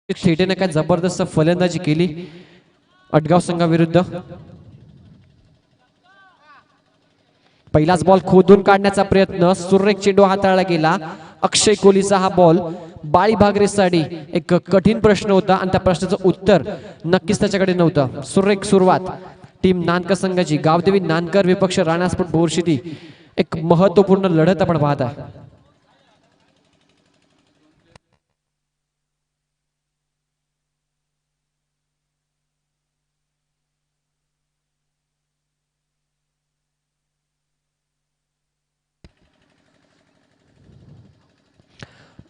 शेटेने काय जबरदस्त फलंदाजी केली अटगाव संघाविरुद्ध. पहिलाच बॉल खोदून काढण्याचा प्रयत्न, सुरेख चेंडू हाताळला गेला. अक्षय कोहलीचा हा बॉल बाळी भागरेसाठी एक कठीण प्रश्न होता आणि त्या प्रश्नाचं उत्तर नक्कीच त्याच्याकडे नव्हतं. सुरेख सुरुवात टीम नानकर संघाची. गावदेवी नानकर विपक्ष राणा स्पोर्ट बोरशिटी. एक महत्वपूर्ण लढत आपण पाहत आहे.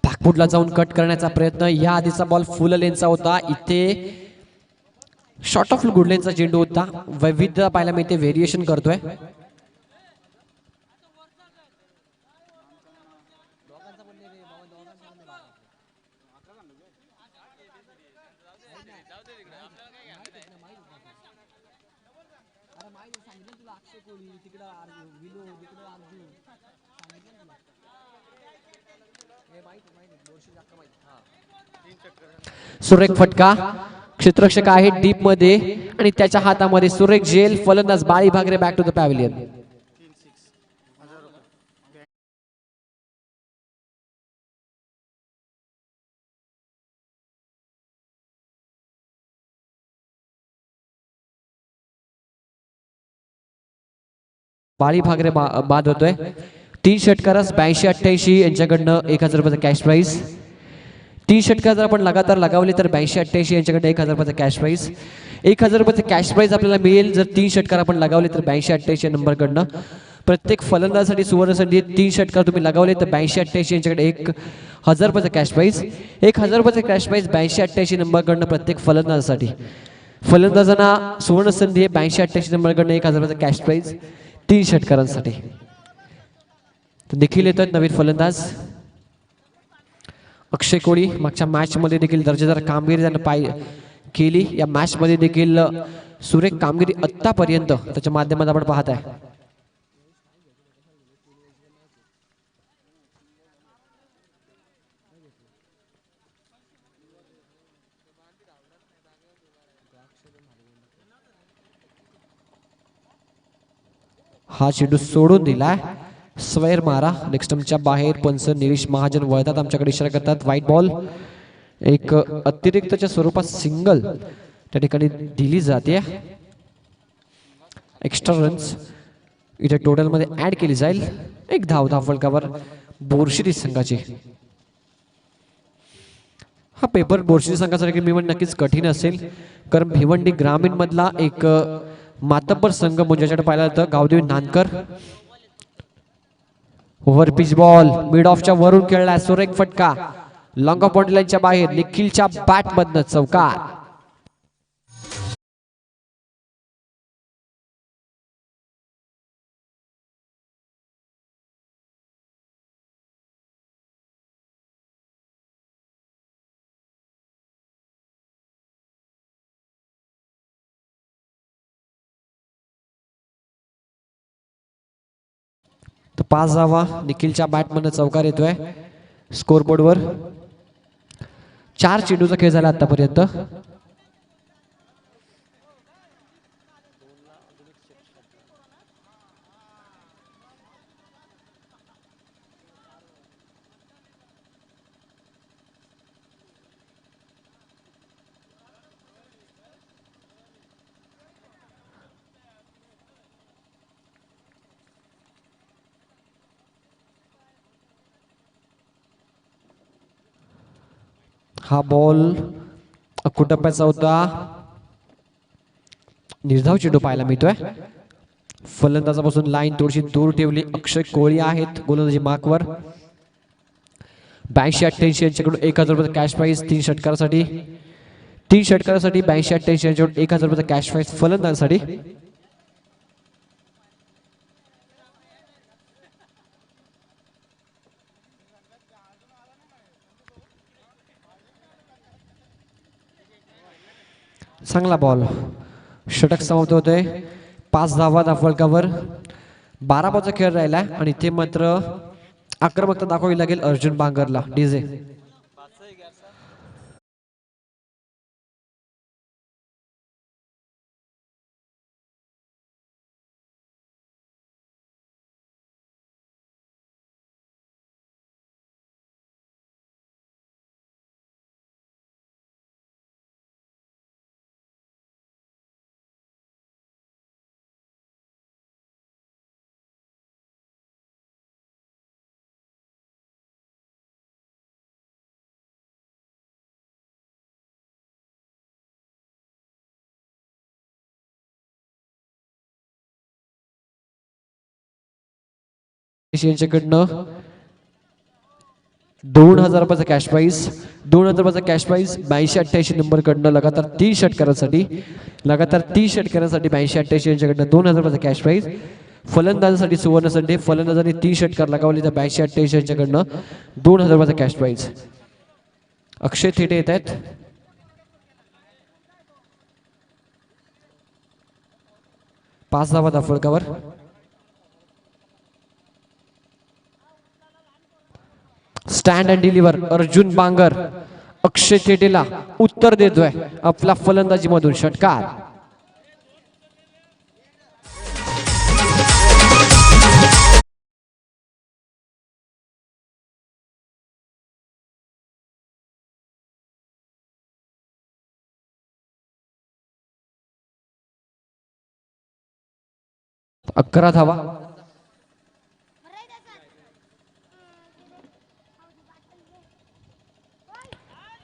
पाकपुडला जाऊन कट करण्याचा प्रयत्न. या आधीचा बॉल फुल लेनचा होता, इथे शॉर्ट ऑफ गुड लेनचा चेंडू होता. वैविध्य पाहायला मिळते, व्हेरिएशन करतोय. सुरेख फटका, क्षेत्ररक्षक आहे डीप मध्ये आणि त्याच्या हातामध्ये सुरेख झेल. फलंदाज बाळी Bhagare back to the pavilion. बाळी भागरे बाद होतोय. 3 षटकारास 82-88 यांच्याकडनं 1000 रुपयाचा कॅश प्राइज. 3 षटकार जर आपण लगातार लगावले तर 82-88 यांच्याकडे 1000 रुपयाचा कॅश प्राइज. 1000 रुपयाचा कॅश प्राइज आपल्याला मिळेल जर 3 षटकार आपण लगावले तर 82-88 नंबरकडनं. प्रत्येक फलंदाजासाठी सुवर्ण संधी. 3 षटकार तुम्ही लगावले तर 82-88 यांच्याकडे 1000 रुपयाचा कॅश प्राइज. 1000 रुपयाचा कॅश प्राइज 82-88 नंबरकडनं प्रत्येक फलंदाजासाठी. फलंदाजांना सुवर्ण संधी आहे 82-88 नंबरकडनं 1000 रुपयाचा कॅश प्राइज 3 षटकारांसाठी. देखील येतात नवीन फलंदाज अक्षय कोहली. मागच्या मॅच मध्ये देखील दर्जेदार कामगिरी त्यानं केली. या मॅच मध्ये देखील सुरेख कामगिरी आतापर्यंत त्याच्या माध्यमातून आपण पाहत आहे. हा चेंडू सोडून दिलाय. स्वैर मारा नेक्स्ट टर्मच्या बाहेर. पंच निरीश महाजन वळतात, आमच्याकडे इशारा करतात व्हाईट बॉल. एक अतिरिक्तच्या स्वरूपात सिंगल त्या ठिकाणी दिली जाते. एक्स्ट्रा रन्स इथे टोटल मध्ये ऍड केली जाईल. एक धाव फलकावर बोरशिटी संघाची. हा पेपर बोरशिटी संघासाठी मी म्हणून नक्कीच कठीण असेल, कारण भिवंडी ग्रामीण मधला एक मातब्बर संघ म्हणजे ज्याच्याकडे पाहिला जातं Gavdevi Nanakar. Over pitch ball mid ऑफच्या वरून खेळलाय. सुरेख फटका लॉंग ऑफ बाउंड्री लाईनच्या बाहेर. निखिलच्या बॅट मधनं चौकार. तर 5 धावा निखिलच्या बॅटमधनं चौकार येतोय. स्कोरबोर्डवर 4 चेंडूचा खेळ झाला आतापर्यंत. हा बॉल कुटप्प्याचा होता. निर्धाव चेंडू पाहायला मिळतोय. फलंदाजापासून लाईन थोडीशी दूर ठेवली. अक्षय कोहली आहेत गोलंदाजी मार्कवर. 82-88 यांच्याकडून 1000 रुपयाचा कॅश प्राइज 3 षटकारासाठी. 3 षटकारासाठी 82-88 यांच्याकडून 1000 रुपयाचा कॅश प्राइज फलंदाजासाठी. चांगला बॉल. षटक समाप्त होतोय. 5 धावा फलकावर. 12 बॉलचा खेळ राहिलाय आणि इथे मात्र आक्रमकता दाखवावी लागेल अर्जुन बांगरला. डीजे यांच्याकडनं 2000 रुपयाचा कॅश प्राइस. 2000 रुपयाचा कॅश प्राइस 82-88 नंबर कडनं लगातार 3 षटकारांसाठी 82-88 यांच्याकडनं 2000 रुपयाचा कॅश प्राइस. फलंदाजासाठी सुवर्ण संधी. फलंदाजांनी 3 षटकार लगावले तर 82-88 यांच्याकडनं 2000 रुपयाचा कॅश प्राइस. अक्षय थेटे येत आहेत. पाच धावा धाफळकावर. Stand and deliver Arjun Bangar Akshay थेटेला उत्तर देतोय आपला फलंदाजी मधून षटकार. अकरा धावा.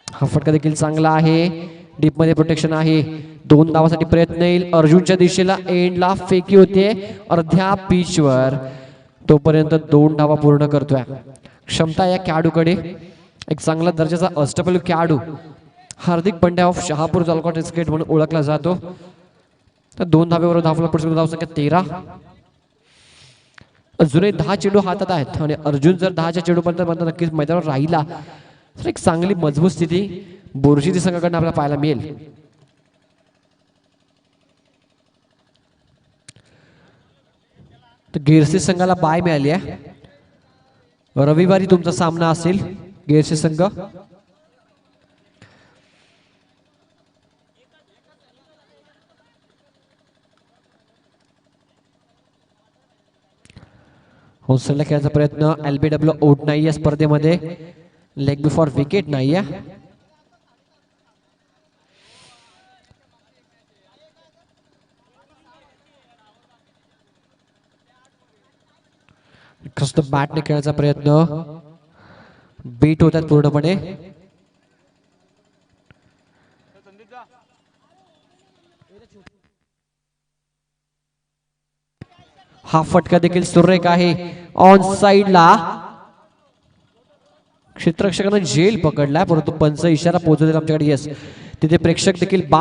हा फटका देखील चांगला आहे. डीप मध्ये प्रोटेक्शन आहे. 2 धावासाठी प्रयत्न येईल अर्जुनच्या दिशेला. एंडला फेकी होते अर्ध्या पिचवर. तोपर्यंत 2 धावा पूर्ण करतोय. क्षमता या खेळाडूकडे. एक चांगला दर्जाचा अष्टपैलू खेळाडू. हार्दिक पंड्या ऑफ शहापूर तालुका क्रिकेट म्हणून ओळखला जातो. तर 2 धावेवर धावला पुढे धावसंख्या 13. अजूनही 10 चेंडू हातात आहेत आणि अर्जुन जर 10च्या चेंडूपर्यंत नक्कीच मैदानावर राहिला तर एक चांगली मजबूत स्थिती बोरशिदी संघाकडून आपल्याला पाहायला मिळेल. तर गिरसी संघाला बाय मिळाली आहे. रविवारी तुमचा सामना असेल गिरसी संघ. होसरला खेळायचा प्रयत्न. LBW आउट नाही या स्पर्धेमध्ये. लेग बिफोर विकेट नाही आहे. बॅटने खेळायचा प्रयत्न. बीट होतात पूर्णपणे. हा फटका देखील सुरेख आहे. ऑन साइडला क्षेत्ररक्षकांना झेल पकडला परंतु पंच इशारा पोहोचवला आमच्याकडे. येस तिथे प्रेक्षक देखील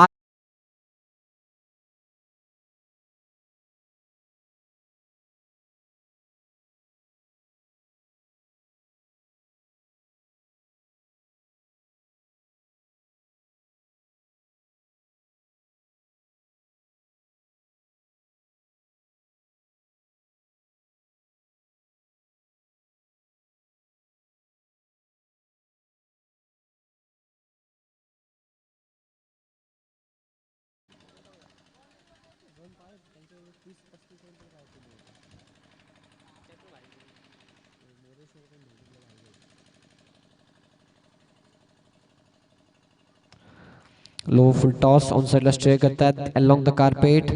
लो फुल टॉस ऑन साइडला स्टे करतात अलोंग द कार्पेट.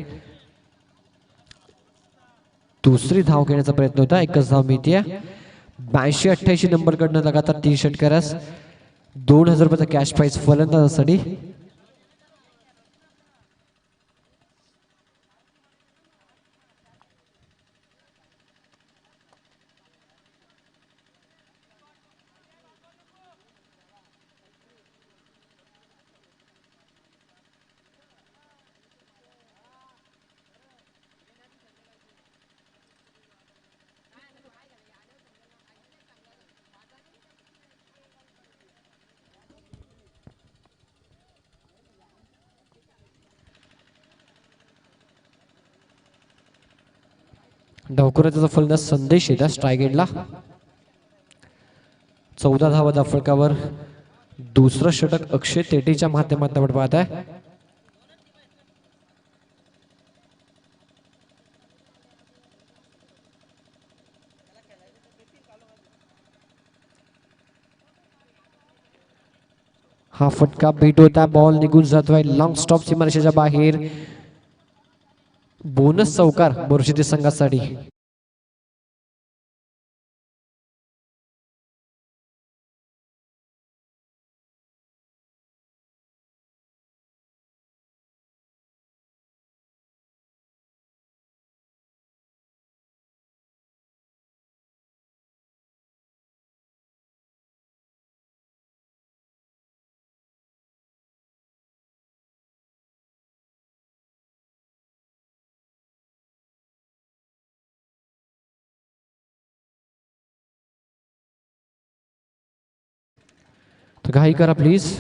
दुसरी धाव घेण्याचा प्रयत्न होता. एकच धाव मिळते. 82-88 नंबर कडनं लगातार 3 षटकारास 2000 रुपयाचा कॅश प्राइस फलंदाजासाठी. डावखुराचा फलंदाज संदेश येतात स्ट्राईक एंडला. 14 धावा फलकावर. दुसरं षटक अक्षय तेटेच्या माध्यमातून आपण पाहत आहे. हा फटका बीट होता. बॉल निघून जातोय लॉंग स्टॉप सीमारेषेच्या बाहेर. बोनस चौकार बोरशिदी संघासाठी. तर घाई करा प्लीज.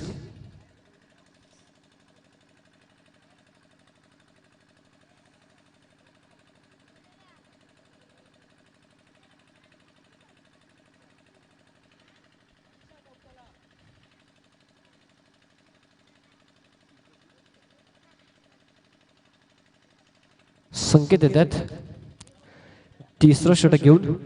संकेत देतात तिसरं षटक घेऊन.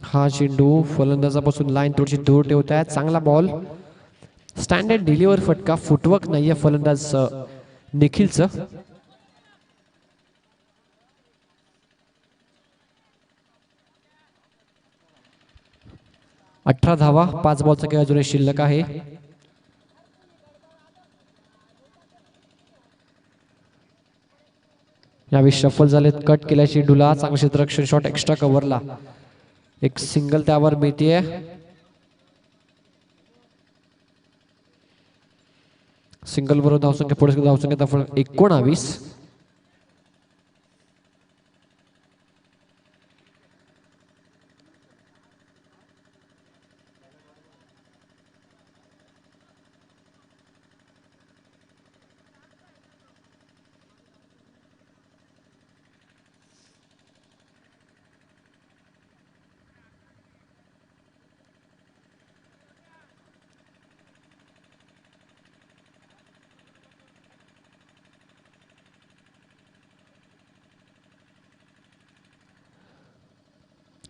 हा चेंडू फलंदाजापासून लाईन थोडीशी दूर ठेवत आहेत. चांगला बॉल. स्टँडर्ड डिलिव्हर फटका. फुटवर्क नाहीये फलंदाज निखिलचं. 18 धावा 5 बॉलचा खेळ अजूनही शिल्लक आहे. यावेळी शफल झालेत. कट केल्या चेंडूला. चांगलं क्षेत्ररक्षण शॉट एक्स्ट्रा कव्हरला. एक सिंगल त्यावर मिळतीये. सिंगल बरोबर धावसंख्या पुढे धावसंख्या 19.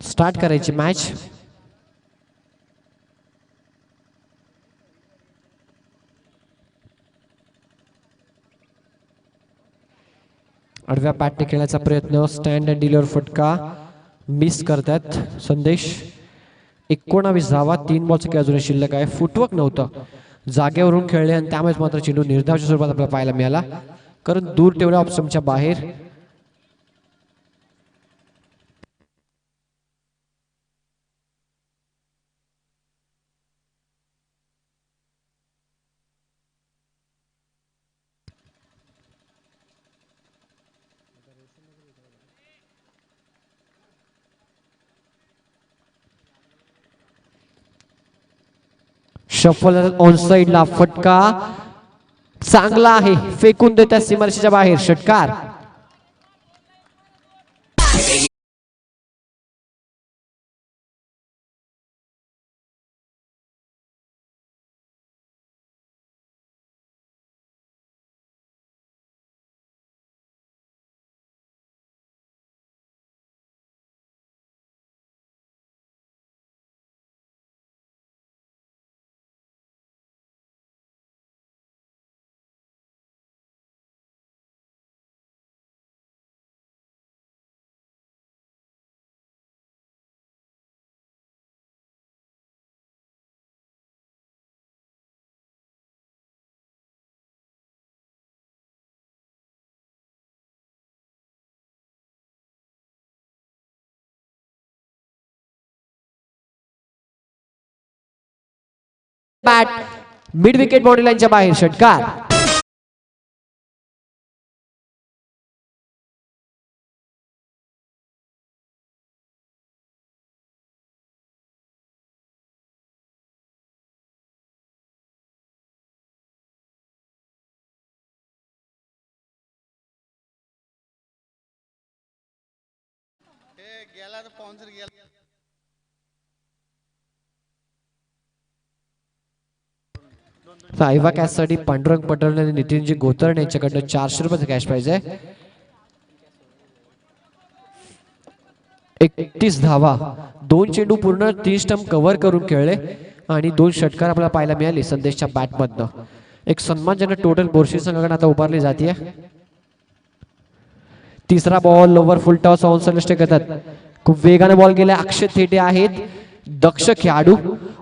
स्टार्ट करायची मॅच. आडव्या पॅटने खेळण्याचा प्रयत्न. स्टँड अँड डिलिव्हर फटका मिस करतात संदेश. 19 धावा 3 बॉलचा खेळ अजूनही शिल्लक आहे. फुटवर्क नव्हतं. जागेवरून खेळले आणि त्यामुळेच मात्र चेंडू निर्धावाच्या स्वरूपात आपल्याला पाहायला मिळाला, कारण दूर ठेवल्या ऑप्शनच्या बाहेर. शफल ऑन साइडला फटका चांगला आहे. फेकून देतात सीमारेषेच्या बाहेर. षटकार. बॅट मिड विकेट बाउंड्री लाईनच्या बाहेर. षटकार. गेला तर पाऊंसर गेला. आयवा कॅच साठी पांडुरंग पटोले आणि नितीनजी गोतर्णे यांच्याकडनं 400 रुपयाचं कॅश प्राइज आहे. 31 धावा 2 चेंडू पूर्ण 3 स्टंप कव्हर करून खेळले आणि 2 षटकार आपल्याला पाहायला मिळाले संदेशच्या बॅट मधनं. एक सन्मानजनक टोटल बोरशी संघाकडे आता उभारली जाते. तिसरा ball lower full toss on सलेस्ट करतात. खूप वेगाने बॉल गेला. अक्षय थेटे आहेत दक्ष खेळाडू.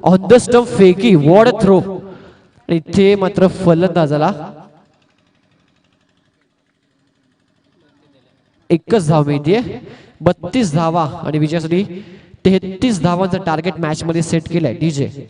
ऑन द स्टंप फेकी वॉड थ्रो. इथे मात्र फलंदाजाला एकच धाव मिळते. 32 धावा आणि विजयासाठी 33 धावांचं टार्गेट मॅच मध्ये सेट केलंय DJ.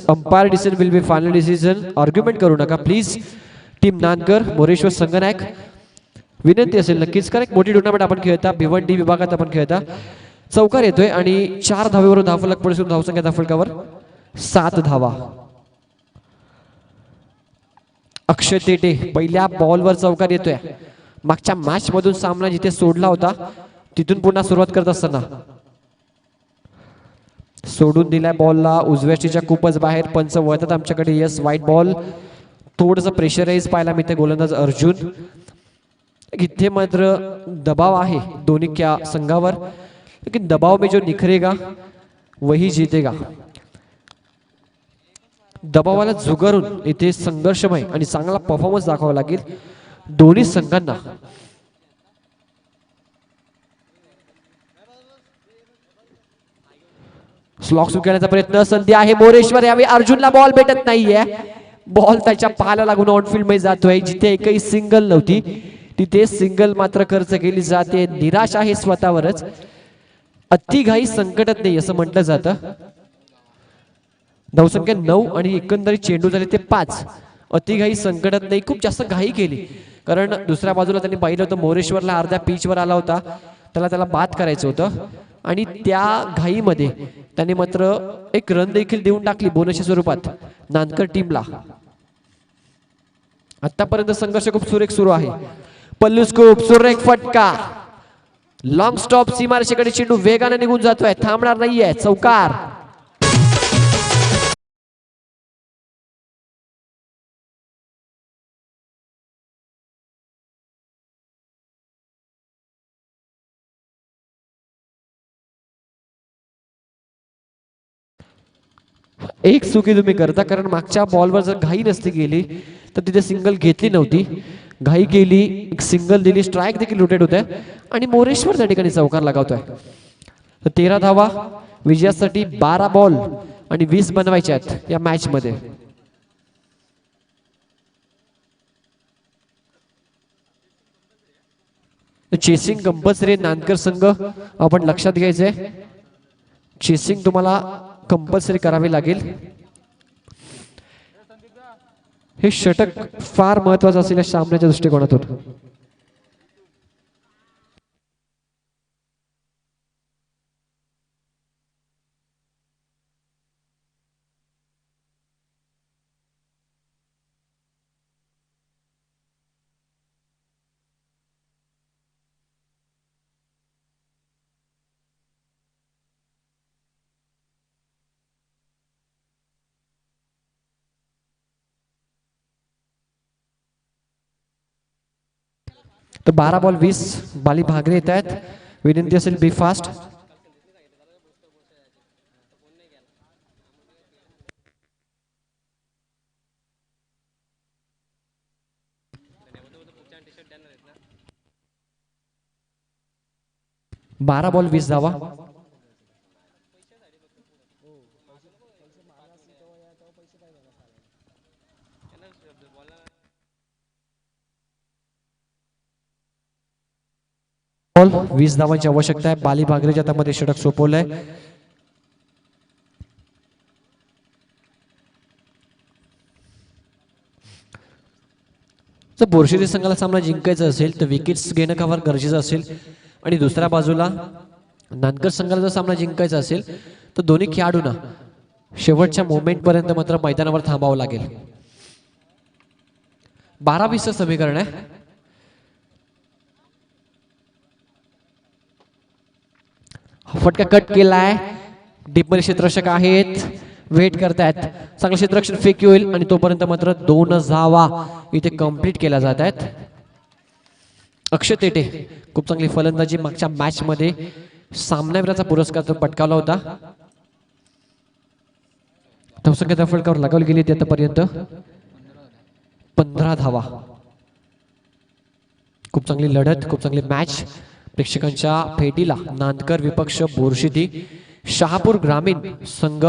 Umpire decision will be final decision. Argument करू नका प्लीज. टीम नांदकर मोरेश्वर संगनायक, विनंती असेल नक्कीच, कारण एक मोठी टुर्नामेंट आपण खेळता, भिवंडी विभागात आपण खेळता. चौकार येतोय आणि 4 धावेवरून धावफलक पुढे धावसंख्या धावफलकावर 7 धावा. अक्षय तेटे पहिल्या बॉलवर चौकार येतोय. मागच्या मॅच मधून सामना जिथे सोडला होता तिथून पुन्हा सुरुवात करत असताना सोडून दिलाय बॉलला, उजव्या टीच्या खूपच बाहेर. पंच वळतात आमच्याकडे. यस, वाईट बॉल. थोडंसं प्रेशराईज पाहायला मिळते गोलंदाज अर्जुन. इथे मात्र दबाव आहे दोन्ही क्या संघावर, लेकिन दबाव में जो निखरेगा वही जीतेगा. दबावाला झुगारून इथे संघर्षमय आणि चांगला परफॉर्मन्स दाखवावा लागेल दोन्ही संघांना. स्लॉक स्वीकारण्याचा प्रयत्न, संधी आहे मोरेश्वर यावेळी. अर्जुनला बॉल भेटत नाहीये. बॉल त्याच्या पायाला लागून ऑनफील्ड मध्ये जातोय. जिथे एकही सिंगल नव्हती तिथे सिंगल मात्र खर्च केली जाते. निराश आहे स्वतःवरच. अतिघाई संकटात नाही असं म्हटलं जातं. धावसंख्या 9 आणि एकंदरीत चेंडू झाले ते 5. अतिघाई संकटात नाही, खूप जास्त घाई केली, कारण दुसऱ्या बाजूला त्यांनी पाहिलं होतं मोरेश्वरला अर्ध्या पिचवर आला होता, त्याला बाद करायचं होतं आणि त्या घाईमध्ये त्यांनी मात्र एक रन देखील देऊन टाकली बोनसच्या स्वरूपात नांदकर टीमला. आतापर्यंत संघर्ष खूप सुरेख सुरू आहे. पल्लू स्कूप, सुरेख फटका, लॉंग स्टॉप, सीमारेषेकडे चेंडू वेगाने निघून जातोय, थांबणार नाहीये. चौकार. एक चुकी तुम्ही करता, कारण मागच्या बॉलवर जर घाई नसती गेली तर तिथे सिंगल घेतली नव्हती. घाई केली, एक सिंगल दिली, स्ट्राइक देखील रोटेट होत आहे आणि मोरेश्वर त्या ठिकाणी चौकार लगावतोय. तर 13 धावा विजयासाठी. 12 बॉल आणि 20 बनवायचे आहेत या मॅच मध्ये. चेसिंग कंपल्सरी नांदकर संघ आपण लक्षात घ्यायचंय. चेसिंग तुम्हाला कंपल्सरी करावी लागेल. हे षटक फार महत्वाचं असेल या सामन्याच्या दृष्टिकोनातून. तर 12 बॉल 20 बाली भागरे येत आहेत. विनंती असेल बी फास्ट. बारा बॉल 20 धावा. बॉल 20 धावांची आवश्यकता आहे. बाली भागरेच्या हातामध्ये षटक सोपवलंय. जर बोरशेरी संघाला सामना जिंकायचा असेल तर विकेट्स घेणं फार गरजेचं असेल आणि दुसऱ्या बाजूला नांदकर संघाला जर सामना जिंकायचा असेल तर दोन्ही खेळाडूंना शेवटच्या मोमेंट पर्यंत मात्र मैदानावर थांबावं लागेल. 12-20 समीकरण आहे. फटका कट केलाय. डीपमध्ये क्षेत्ररक्षक आहेत, वेट करतायत. चांगलं क्षेत्ररक्षण फेकी होईल आणि तोपर्यंत मात्र 2 धावा इथे कंप्लीट केल्या जात आहेत. अक्षय तेटे खूप चांगली फलंदाजी, मागच्या मॅच मध्ये सामनावीराचा पुरस्कार पटकावला होता. धावसंख्या फलकावर लगावली गेली ती आतापर्यंत 15 धावा. खूप चांगली लढत, खूप चांगली मॅच. प्रेक्षकांच्या भेटीला नांदकर विपक्ष बोरशिदी, शहापूर ग्रामीण संघ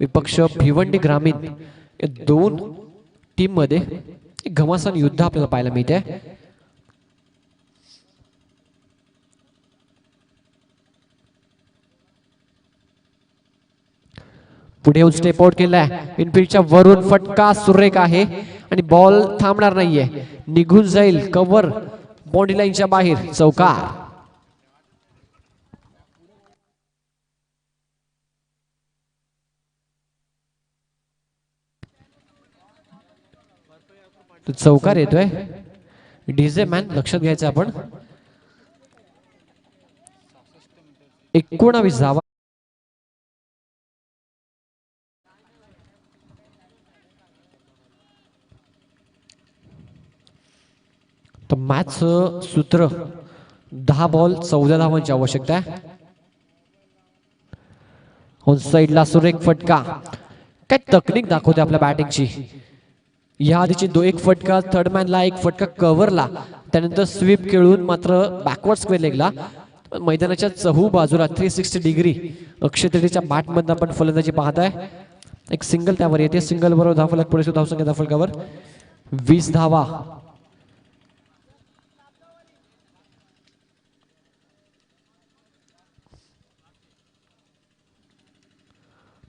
विपक्ष भिवंडी ग्रामीण या दोन टीम मध्ये एक घमासान युद्ध आपल्याला पाहायला मिळते. पुढे येऊन स्टेप आउट केलाय. इनफिल्डच्या वरून फटका सुरेख आहे आणि बॉल थांबणार नाहीये, निघून जाईल कव्हर बाउंड्री लाईनच्या बाहेर. चौकार. चौकार येतोय. डीजे मॅन लक्षात घ्यायचं आपण. 19 धावा. तर मॅच सूत्र 10 बॉल 14 धावांची आवश्यकता आहे. ऑन साइडला सुरेख फटका. काय तकनीक दाखवते आपल्या बॅटिंगची. या आधीची एक फटका थर्ड मॅनला, एक फटका कव्हरला, त्यानंतर स्वीप खेळून मात्र बॅकवर्ड स्क्वेअर लेगला. मैदानाच्या चहू बाजूला 360 डिग्री अक्षय तृतीयेच्या बॅटमधून आपण फलंदाजी पाहताय. एक सिंगल त्यावर येते. सिंगल बरोबर धावफलक पुढे धावसंख्या धावफलकावर 20 धावा.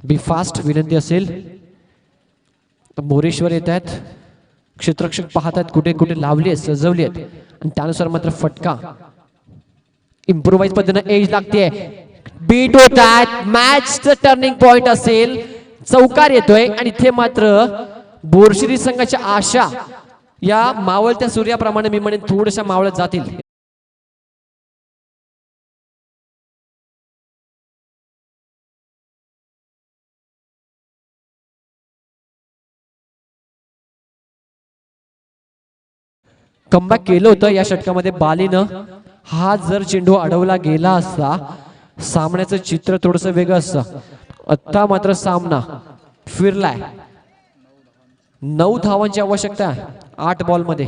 बी फास्ट विनंती असेल. मोरेश्वर येत आहेत. क्षेत्ररक्षक पाहतात कुठे कुठे लावली आहेत, सजवली आहेत आणि त्यानुसार मात्र फटका इम्प्रोवाइज पद्धतीने एज लागते. बीट होत आहेत. मॅचचं टर्निंग पॉइंट असेल. चौकार येतोय आणि इथे मात्र बोरशिरी संघाच्या आशा या मावळत्या सूर्याप्रमाणे मी म्हणेन थोड्याशा मावळत जातील. कमबॅक केलं होतं या षटकामध्ये बालीनं. हा जर चेंडू अडवला गेला असता सामन्याचं चित्र थोडस वेगळं असतं. आता मात्र सामना फिरलाय. 9 धावांची आवश्यकता 8 बॉल मध्ये.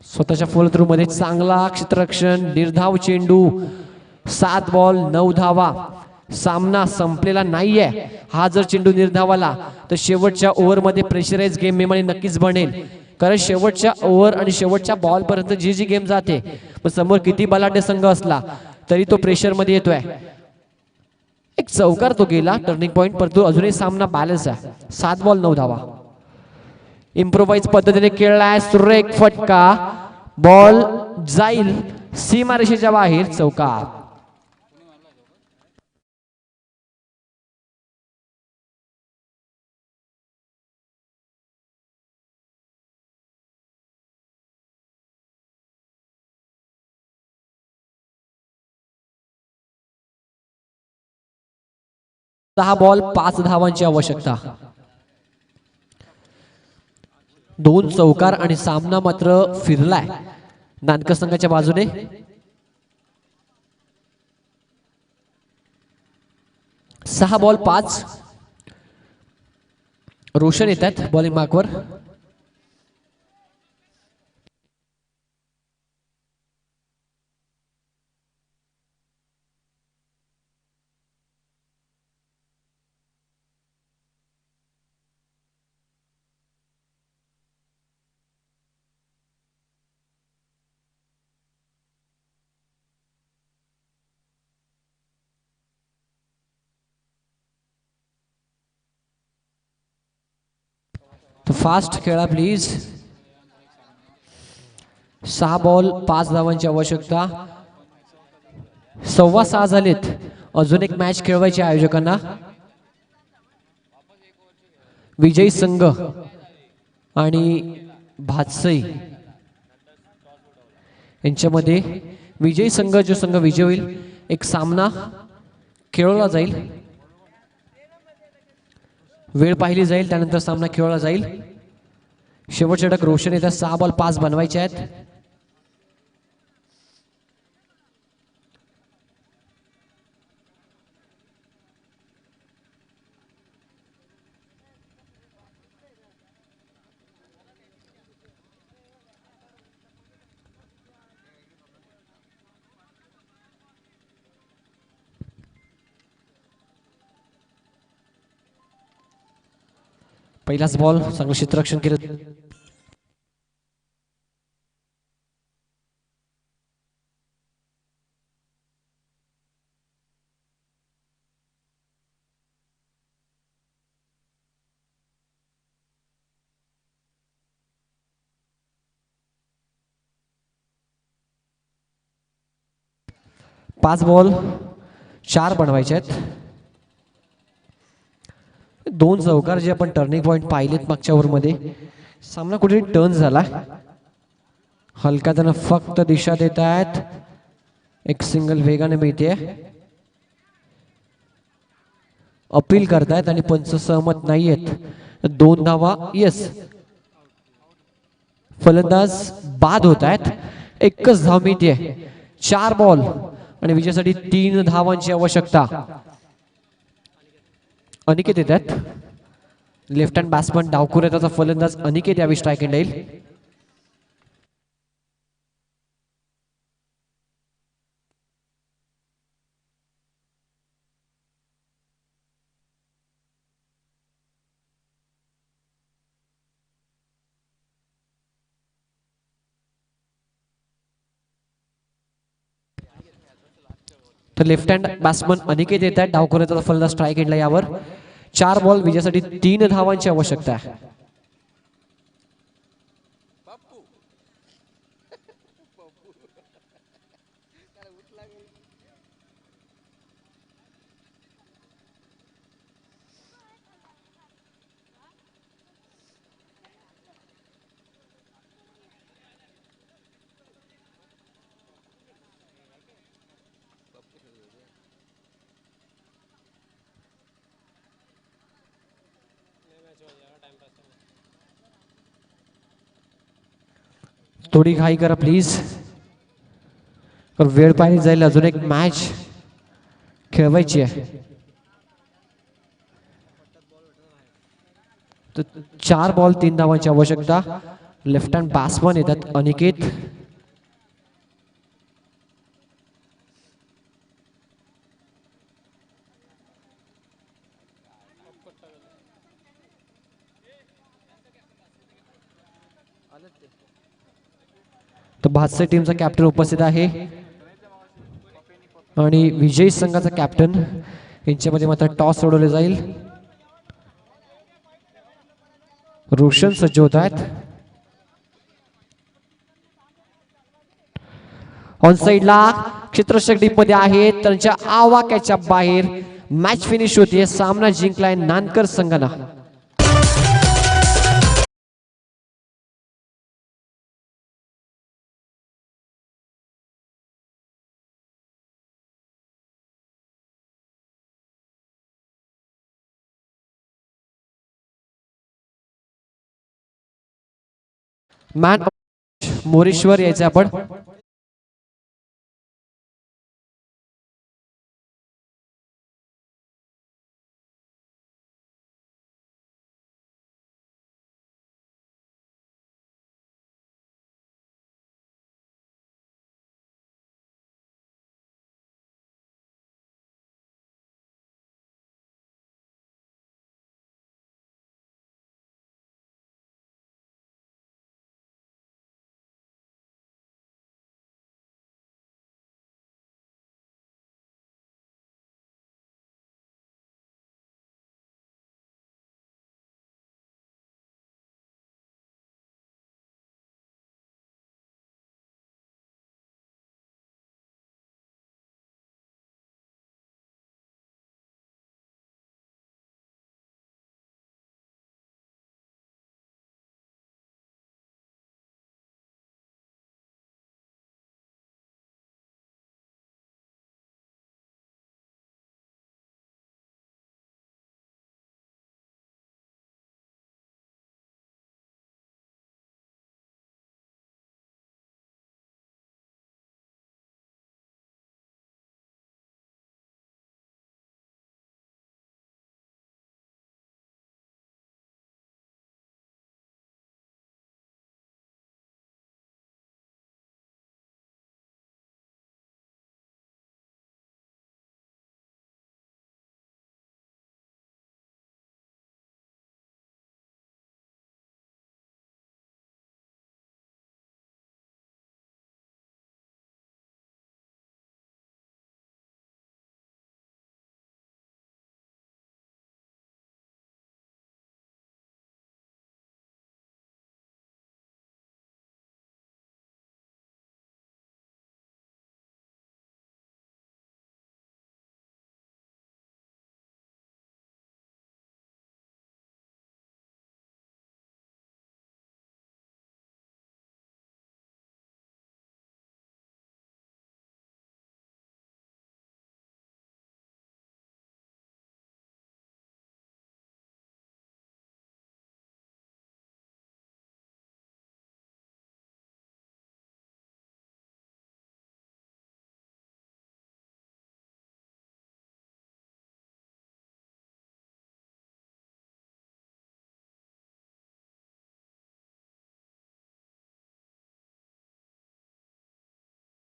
स्वतःच्या फॉलो थ्रू मध्ये चांगला क्षेत्ररक्षण, निर्धाव चेंडू. 7 बॉल 9 धावा. सामना संपलेला नाहीये. हा जर चेंडू निर्धावाला तर शेवटच्या ओव्हर मध्ये प्रेशराइज गेम मी म्हणेन नक्कीच बनेल. कारण शेवटच्या ओव्हर आणि शेवटच्या बॉल पर्यंत जी गेम जाते, पण समोर किती बलाढ्य संघ असला तरी तो प्रेशर मध्ये येतोय. एक चौकार तो गेला टर्निंग पॉइंट, परंतु अजूनही सामना बॅलन्स आहे. 7 बॉल 9 धावा. इम्प्रोवाइज पद्धतीने खेळलाय. सुरेख फटका. बॉल जाईल सीमारेषेच्या बाहेर. चौकार. दहा बॉल 5 धावांची आवश्यकता. 2 चौकार आणि सामना मात्र फिरलाय नानकर संघाच्या बाजूने. सहा बॉल 5. रोशन येतात बॉलिंग मार्कवर. फास्ट खेळा प्लीज. 6 बॉल 5 धावांची आवश्यकता. 6:15 झालेत. अजून एक मॅच खेळवायची आयोजकांना. विजयी संघ आणि भातसई यांच्यामध्ये विजयी संघ जो संघ विजय होईल एक सामना खेळवला जाईल. वेळ पाहिली जाईल त्यानंतर सामना खेळवला जाईल. शेवटचे षटक रोशन येतात. 6 बॉल 5 बनवायचे आहेत. पहिलाच बॉल चांगलं क्षेत्ररक्षण केलं. 5 बॉल 4 बनवायचे आहेत. 2 चौकार जे आपण टर्निंग पॉइंट पाहिलेत मागच्या ओव्हरमध्ये, सामना कुठेतरी टर्न झाला. हलका त्यांना फक्त दिशा देत आहेत. एक सिंगल वेगाने मिळते. अपील करतायत आणि पंच सहमत नाहीयेत. 2 धावा. यस, फलंदाज बाद होत आहेत. एकच धाव मिळते. 4 बॉल आणि विजयासाठी 3 धावांची आवश्यकता. अनिकेत येतात. लेफ्ट हँड बॅट्समन डावखुर येतात. फलंदाज अनिकेत यावी स्ट्राईक एंड येईल. तर लेफ्ट हँड बॅट्समन अनिकेत येत आहेत. डावखुर येतात. फलंदाज स्ट्राईक एंडला यावर. 4 बॉल विजयासाठी 3 धावांची आवश्यकता आहे. थोडी घाई करा प्लीज, वेळ पाहिजे जाईल. अजून एक मॅच खेळवायची आहे. तर 4 बॉल 3 धावांची आवश्यकता. लेफ्ट हँड बॅट्समन येतात अनिकेत. तर भातसे टीमचा कॅप्टन उपस्थित आहे आणि विजयी संघाचा कॅप्टन यांच्यामध्ये मात्र टॉस सोडवले जाईल. रोशन सज्ज होत आहेत. ऑन साइडला क्षेत्ररक्षक डीप मध्ये आहे. त्यांच्या आवाक्याच्या बाहेर मॅच फिनिश होते. सामना जिंकलाय नानकर संघानं. मॅन मोरेश्वर यायचे आपण.